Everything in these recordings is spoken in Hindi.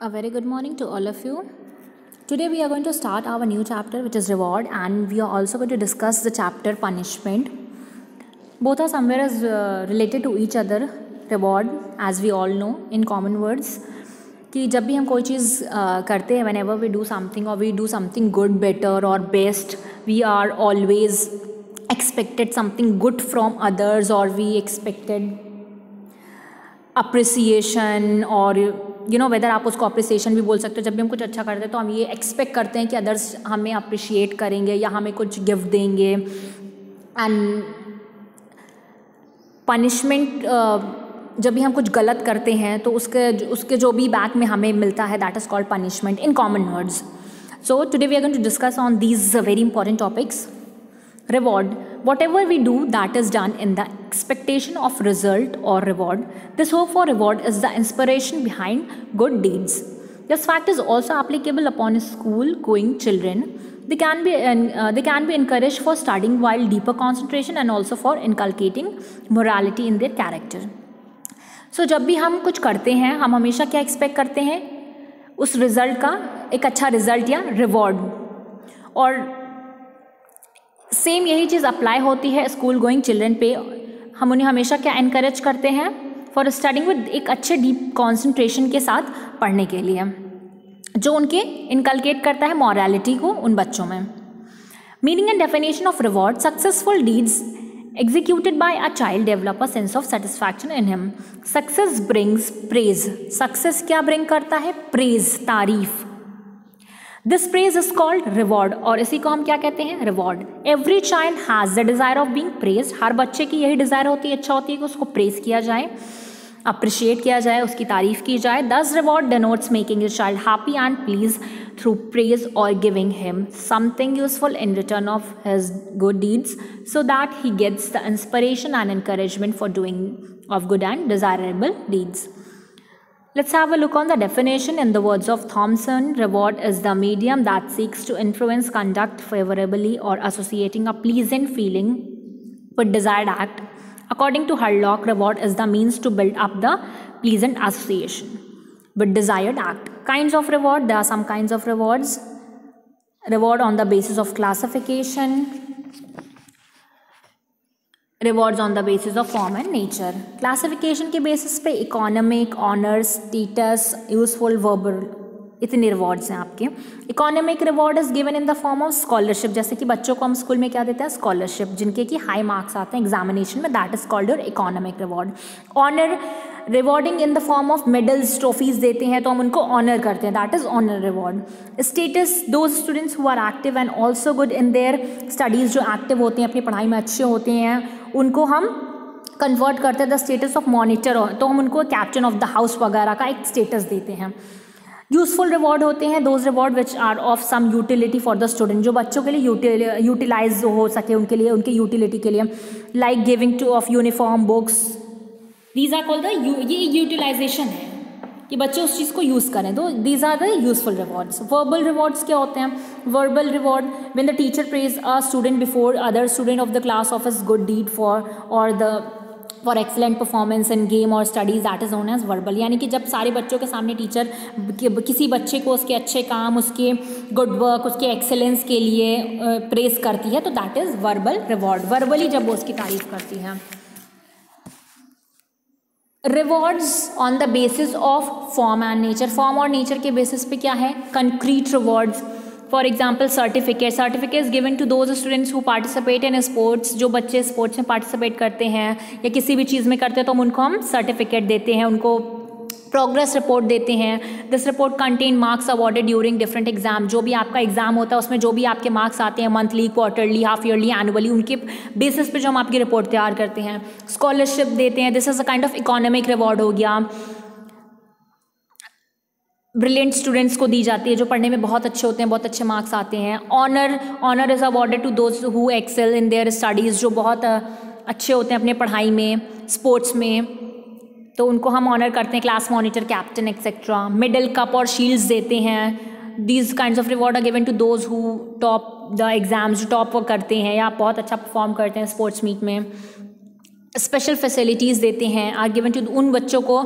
A very good morning to all of you. Today we are going to start our new chapter, which is reward, and we are also going to discuss the chapter punishment. Both are somewhere as related to each other. Reward, as we all know in common words, कि जब भी हम कोई चीज़ करते हैं, whenever we do something or we do something good, better or best, we are always expected something good from others, or we expected appreciation, और वेदर आप उसको अप्रिसिएशन भी बोल सकते हो. जब भी हम कुछ अच्छा करते हैं तो हम ये एक्सपेक्ट करते हैं कि अदर्स हमें अप्रिशिएट करेंगे या हमें कुछ गिफ्ट देंगे. एंड पनिशमेंट, जब भी हम कुछ गलत करते हैं तो उसके जो भी बैक में हमें मिलता है, that is called punishment in common words. So today we are going to discuss on these very important topics. Reward, whatever we do that is done in the expectation of result or reward. This hope for reward is the inspiration behind good deeds. This fact is also applicable upon school-going children. They can be encouraged for studying while deeper concentration and also for inculcating morality in their character. So जब भी हम कुछ करते हैं, हम हमेशा क्या एक्सपेक्ट करते हैं? उस रिजल्ट का एक अच्छा रिजल्ट या रिवॉर्ड. और सेम यही चीज़ अप्लाई होती है स्कूल गोइंग चिल्ड्रन पे. हम उन्हें हमेशा क्या एनकरेज करते हैं? फॉर स्टडिंग विद, एक अच्छे डीप कॉन्सेंट्रेशन के साथ पढ़ने के लिए, जो उनके इनकलकेट करता है मॉरलिटी को उन बच्चों में. Meaning and definition of reward. Successful deeds executed by a child develop a sense of satisfaction in him. Success brings praise. Success क्या ब्रिंग करता है? प्रेज, तारीफ. This praise is called reward, और इसी को हम क्या कहते हैं? Reward. Every child has the desire of being praised. हर बच्चे की यही डिज़ायर होती है, इच्छा होती है कि उसको प्रेज किया जाए, अप्रिशिएट किया जाए, उसकी तारीफ की जाए. This reward denotes making the child happy and please through praise और giving him something useful in return of his good deeds, so that he gets the inspiration and encouragement for doing of good and desirable deeds. Let's have a look on the definition. In the words of Thompson, reward is the medium that seeks to influence conduct favorably or associating a pleasant feeling with desired act. According to Hurlock, reward is the means to build up the pleasant association with desired act. Kinds of reward. There are some kinds of rewards. Reward on the basis of classification. Rewards on the basis of form and nature. Classification के बेसिस पे economic, honour, status, useful, verbal, इतने रिवॉर्ड्स हैं आपके. Economic reward is given in the form of scholarship. जैसे कि बच्चों को हम स्कूल में क्या देते हैं? स्कॉलरशिप, जिनके कि हाई मार्क्स आते हैं एग्जामिनेशन में, that is called your economic reward. Honour rewarding in the form of medals, trophies देते हैं तो हम उनको ऑनर करते हैं, that is honour reward. Status, those students who are active and also good in their studies, जो एक्टिव होते हैं, अपनी पढ़ाई में अच्छे होते हैं, उनको हम कन्वर्ट करते हैं द स्टेटस ऑफ मॉनिटर, तो हम उनको कैप्टन ऑफ द हाउस वगैरह का एक स्टेटस देते हैं. यूजफुल रिवॉर्ड होते हैं those reward which are of some utility for the student, जो बच्चों के लिए यूटिलाइज हो सके, उनके लिए, उनके यूटिलिटी के लिए. Like giving to of uniform, books, these are called the, ये यूटिलाइजेशन है कि बच्चे उस चीज़ को यूज़ करें, तो these are the useful rewards. Verbal rewards क्या होते हैं? Verbal reward, when the teacher praise a student before other student of the class of his good deed for excellent performance in game और studies, that is known as verbal. यानी कि जब सारे बच्चों के सामने टीचर किसी बच्चे को उसके अच्छे काम, उसके गुड वर्क, उसके एक्सेलेंस के लिए प्रेज करती है, तो that is verbal reward. Verbally जब वो उसकी तारीफ करती है. Rewards on the basis of form and nature. Form और नेचर के बेसिस पे क्या है? Concrete rewards. For example certificate. Certificate is given to those students who participate in sports. जो बच्चे स्पोर्ट्स में पार्टिसिपेट करते हैं या किसी भी चीज़ में करते हैं तो उनको हम सर्टिफिकेट देते हैं, उनको प्रोग्रेस रिपोर्ट देते हैं. This report contain marks awarded during different exam. जो भी आपका एग्जाम होता है उसमें जो भी आपके मार्क्स आते हैं, monthly, quarterly, half yearly, annually, उनके बेसिस पे जो हम आपकी रिपोर्ट तैयार करते हैं. स्कॉलरशिप देते हैं, this is a kind of economic reward हो गया. ब्रिलियंट स्टूडेंट्स को दी जाती है, जो पढ़ने में बहुत अच्छे होते हैं, बहुत अच्छे मार्क्स आते हैं. Honour is awarded to those who excel in their studies, जो बहुत अच्छे होते हैं अपने पढ़ाई में, स्पोर्ट्स में, तो उनको हम ऑनर करते हैं. Class monitor, captain, etcetera. Medal, cup और शील्ड्स देते हैं. These kinds of reward are given to those who top the exams, जो टॉप वर्क करते हैं या बहुत अच्छा परफॉर्म करते हैं स्पोर्ट्स मीट में. स्पेशल फैसिलिटीज़ देते हैं, आर गिवन टू उन बच्चों को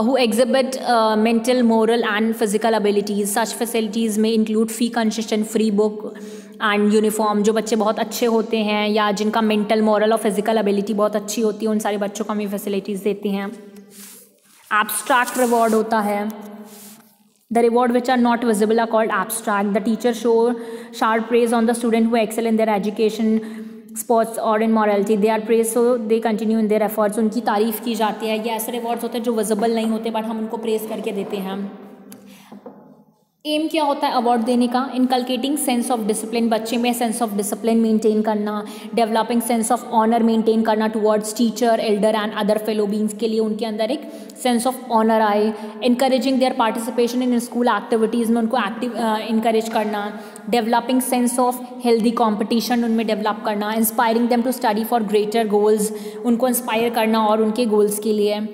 who exhibit mental, moral and physical abilities. Such facilities में include fee concession, free book and uniform. जो बच्चे बहुत अच्छे होते हैं या जिनका मेंटल, मोरल और फिजिकल एबिलिटी बहुत अच्छी होती है, उन सारे बच्चों को हम ये फैसिलिटीज़ देते हैं। एब्स्ट्रैक्ट रिवॉर्ड होता है। The reward which are not visible are called abstract. The teacher show sharp praise on the student who excel in their education, sports और in morality. They are praise so they continue in their efforts. उनकी तारीफ़ की जाती है। ये ऐसे रिवॉर्ड्स होते हैं जो विजिबल नहीं होते बट हम उनको प्रेज करके देते हैं। एम क्या होता है अवार्ड देने का? इनकलकेटिंग सेंस ऑफ डिसिप्लिन, बच्चे में सेंस ऑफ डिसिप्लिन मेंटेन करना। Developing sense of honour maintain करना towards teacher, elder and other fellow beings के लिए उनके अंदर एक सेंस ऑफ ऑनर आए। Encouraging their participation in school activities में उनको एक्टिव इनकरेज करना। Developing sense of healthy competition उनमें डेवलप करना। Inspiring them to study for greater goals, उनको इंस्पायर करना और उनके गोल्स के लिए।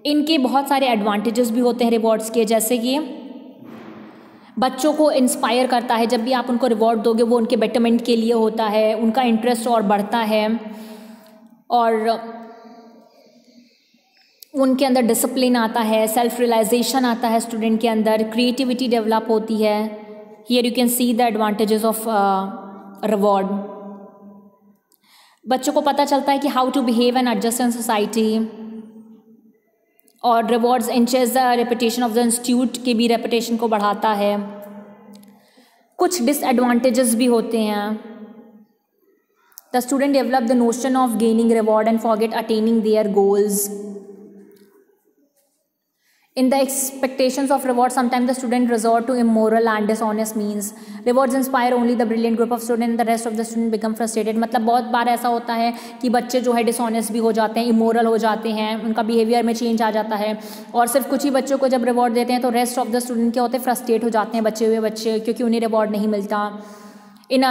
इनके बहुत सारे एडवांटेजेस भी होते हैं रिवॉर्ड्स के, जैसे कि बच्चों को इंस्पायर करता है। जब भी आप उनको रिवॉर्ड दोगे वो उनके बेटरमेंट के लिए होता है, उनका इंटरेस्ट और बढ़ता है और उनके अंदर डिसिप्लिन आता है, सेल्फ रियलाइजेशन आता है स्टूडेंट के अंदर, क्रिएटिविटी डेवलप होती है। Here you can see the advantages of reward. बच्चों को पता चलता है कि how to behave and adjust in society. और rewards enhances the reputation of the institute की भी रेपुटेशन को बढ़ाता है। कुछ डिसएडवांटेजेस भी होते हैं। The student develop the notion of gaining reward and forget attaining their goals. In the expectations of reward, sometimes the student resort to immoral and dishonest means. Rewards inspire only the brilliant group of students, the rest of the student become frustrated. मतलब बहुत बार ऐसा होता है कि बच्चे जो है डिसऑनेस्ट भी हो जाते हैं, इमोरल हो जाते हैं, उनका बिहेवियर में चेंज आ जाता है और सिर्फ कुछ ही बच्चों को जब रिवॉर्ड देते हैं तो रेस्ट ऑफ द स्टूडेंट क्या होते हैं, फ्रस्ट्रेट हो जाते हैं बचे हुए बच्चे, क्योंकि उन्हें रिवॉर्ड नहीं मिलता। In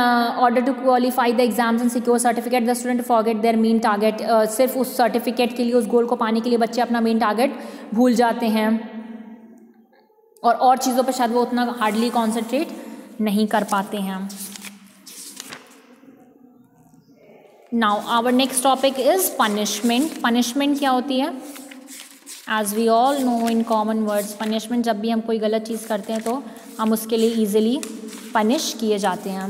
order to qualify the exams and secure certificate, the student forget their main target. सिर्फ उस सर्टिफिकेट के लिए, उस गोल को पाने के लिए बच्चे अपना मेन टारगेट भूल जाते हैं और चीज़ों पर शायद वो उतना हार्डली कॉन्सेंट्रेट नहीं कर पाते हैं। Now our next topic is punishment. Punishment क्या होती है? As we all know in common words, punishment जब भी हम कोई गलत चीज़ करते हैं तो हम उसके लिए ईजिली पनिश किए जाते हैं।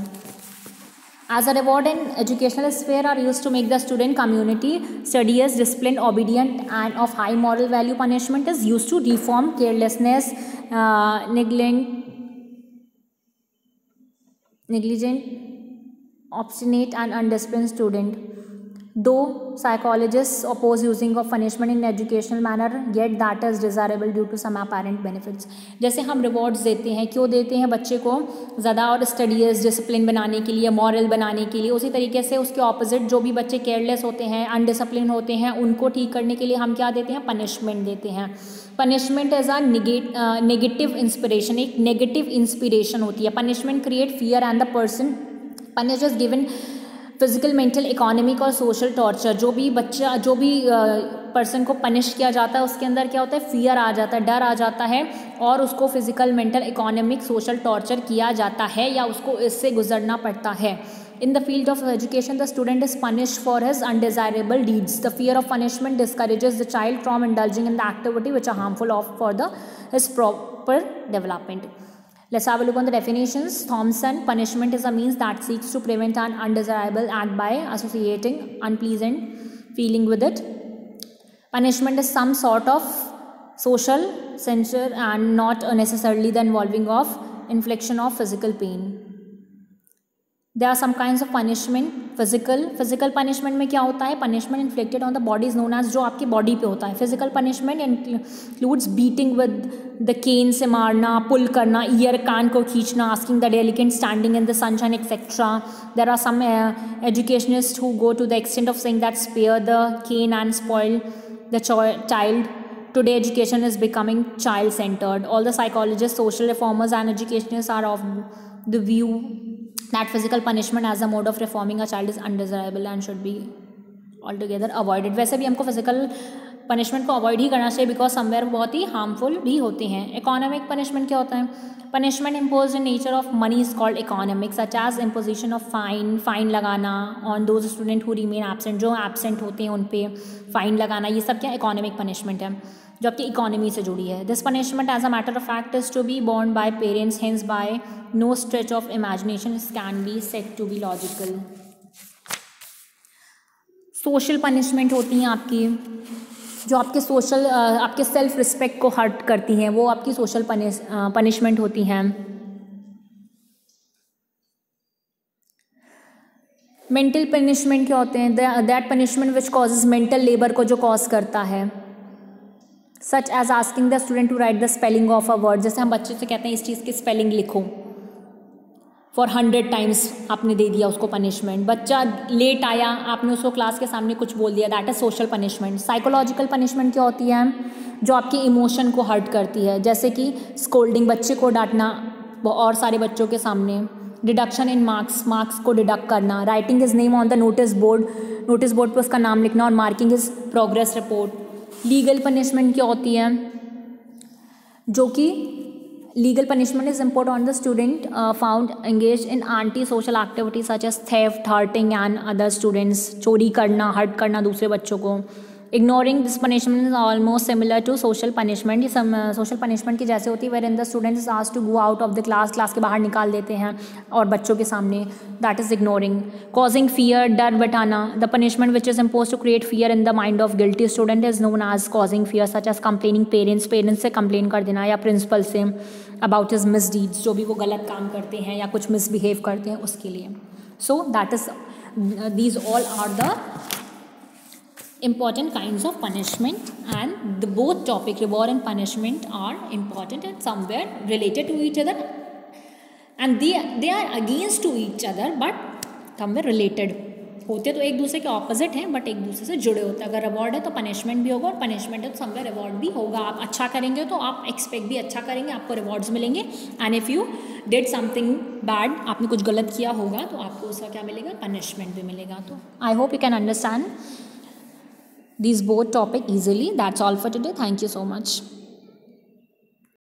As a reward in educational sphere are used to make the student community studious, disciplined, obedient and of high moral value. Punishment is used to reform carelessness, negligent, obstinate and undisciplined student. Though psychologists oppose using of punishment in educational manner, yet that is desirable due to some apparent benefits. जैसे हम रिवॉर्ड्स देते हैं, क्यों देते हैं? बच्चे को ज़्यादा और स्टडीज़, डिसिप्लिन बनाने के लिए, मॉरल बनाने के लिए। उसी तरीके से उसके ऑपोजिट जो भी बच्चे केयरलेस होते हैं, अनडिसिप्लिन होते हैं, उनको ठीक करने के लिए हम क्या देते हैं? पनिशमेंट देते हैं। Punishment as a negative inspiration, एक नेगेटिव इंस्पिरेशन होती है। Punishment create fear and the person punish is given physical, mental, economic और सोशल टॉर्चर। जो भी बच्चा, जो भी पर्सन को पनिश किया जाता है उसके अंदर क्या होता है? फियर आ जाता है, डर आ जाता है और उसको physical, mental, economic, social torture किया जाता है या उसको इससे गुजरना पड़ता है। In the field of education, the student is punished for his undesirable deeds. The fear of punishment discourages the child from indulging in the activity which are harmful for his proper development. Let's have a look on the definitions. Thompson, punishment is a means that seeks to prevent an undesirable act by associating unpleasant feeling with it. Punishment is some sort of social censure and not necessarily the involving of infliction of physical pain. There are some kinds of punishment. Physical punishment में क्या होता है? Punishment inflicted on the body is known as, जो आपकी बॉडी पे होता है। Physical punishment includes beating with the cane से मारना, पुल करना, ईयर कान को खींचना, asking the delinquent standing in the sunshine etcetera. There are some educationist who go to the extent of saying that spare the cane and spoil the child. Today education is becoming child centered. All the psychologists, social reformers and educationists are of the view that physical punishment as a mode of reforming a child is undesirable and should be altogether avoided. वैसे भी हमको फिजिकल पनिशमेंट को अवॉइड ही करना चाहिए बिकॉज समवेयर बहुत ही हार्मफुल भी होते हैं। इकोनॉमिक पनिशमेंट क्या होता है? Punishment impose in nature of money is called economic, such as imposition of fine लगाना on those student who remain absent, जो एब्सेंट होते हैं उन पे फाइन लगाना, ये सब क्या इकोनॉमिक पनिशमेंट है जो आपकी इकोनॉमी से जुड़ी है। This punishment as a matter of fact is to be borne by parents, hence by no stretch of imagination can be said to be logical. Social punishment होती हैं आपकी जो आपके सोशल आपके सेल्फ रिस्पेक्ट को हर्ट करती हैं, वो आपकी सोशल पनिशमेंट होती हैं। मेंटल पनिशमेंट क्या होते हैं? That punishment which causes mental labour को जो कॉज करता है, such as asking the student to write the spelling of a word, जैसे हम बच्चे से कहते हैं इस चीज़ की स्पेलिंग लिखो, फॉर 100 टाइम्स आपने दे दिया उसको पनिशमेंट। बच्चा लेट आया, आपने उसको क्लास के सामने कुछ बोल दिया, that is social punishment. Psychological punishment क्या होती है? जो आपके इमोशन को हर्ट करती है, जैसे कि स्कोल्डिंग, बच्चे को डांटना और सारे बच्चों के सामने, डिडक्शन इन मार्क्स को डिडक्ट करना, writing his name on the notice board पर उसका नाम लिखना और marking his progress report. Legal punishment क्या होती है? जो कि legal punishment is imposed on the student found engaged in anti-social activities such as theft, hurting and other students, चोरी करना, हर्ट करना दूसरे बच्चों को। Ignoring this punishment is almost similar to social punishment, ये social punishment की जैसे होती है, wherein the student is asked to go out of the class के बाहर निकाल देते हैं और बच्चों के सामने, that is ignoring. Causing fear, डर बैठाना, the punishment which is imposed to create fear in the mind of guilty student is known as causing fear, such as complaining parents से complain कर देना या principal से about his misdeeds, जो भी वो गलत काम करते हैं या कुछ misbehave करते हैं उसके लिए। So that is these all are the important kinds of punishment, and the both topic reward and punishment are important and somewhere related to each other, and they are against to each other but somewhere related होते तो एक दूसरे के ऑपोजिट हैं बट एक दूसरे से जुड़े होते हैं। अगर रिवॉर्ड है तो पनिशमेंट भी होगा और पनिशमेंट है तो समवेयर रिवॉर्ड भी होगा। आप अच्छा करेंगे तो आप एक्सपेक्ट भी अच्छा करेंगे, आपको रिवॉर्ड्स मिलेंगे, and if you did something bad, आपने कुछ गलत किया होगा तो आपको उसका क्या मिलेगा? पनिशमेंट भी मिलेगा। तो I hope you can understand these both topic easily. That's all for today. Thank you so much.